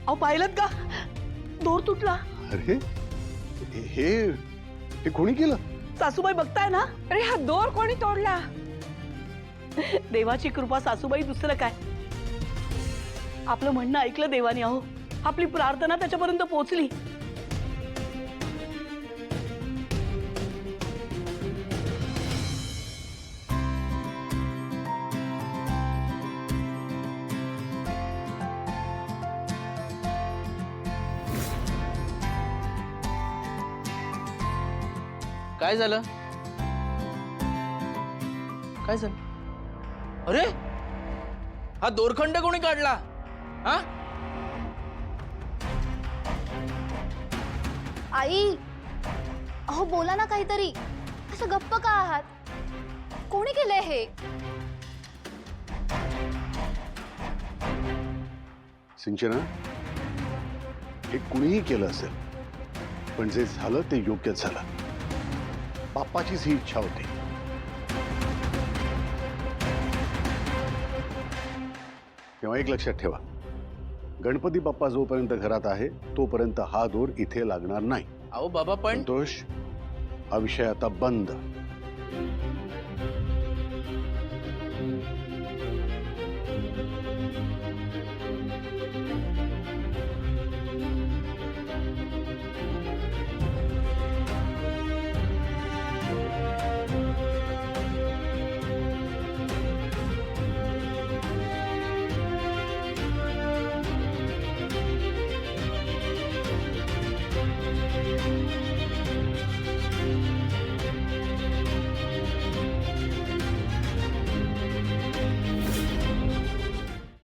अहो पाहिलं का, दोर तुटला. अरे हे हे कोणी केलं? सासूबाई बघताय ना. अरे हा दोर कोणी तोडला? देवाची कृपा सासूबाई, दुसरं काय. आपलं म्हणणं ऐकलं देवाने. अहो आपली प्रार्थना त्याच्यापर्यंत पोहोचली. काय झालं? काय झालं? अरे हा दोरखंड कोणी काढला? हा आई, अहो बोला ना काहीतरी. असं गप्प का आहात? कोणी केलंय हे? सिंचना, हे कुणीही केलं असेल, पण जे झालं ते योग्यच झालं. बाप्पाचीच ही इच्छा होती. तेव्हा एक लक्षात ठेवा, गणपती बाप्पा जोपर्यंत घरात आहे तोपर्यंत हा दोर इथे लागणार नाही. अहो बाबा पण संतोष, हा विषय आता बंद.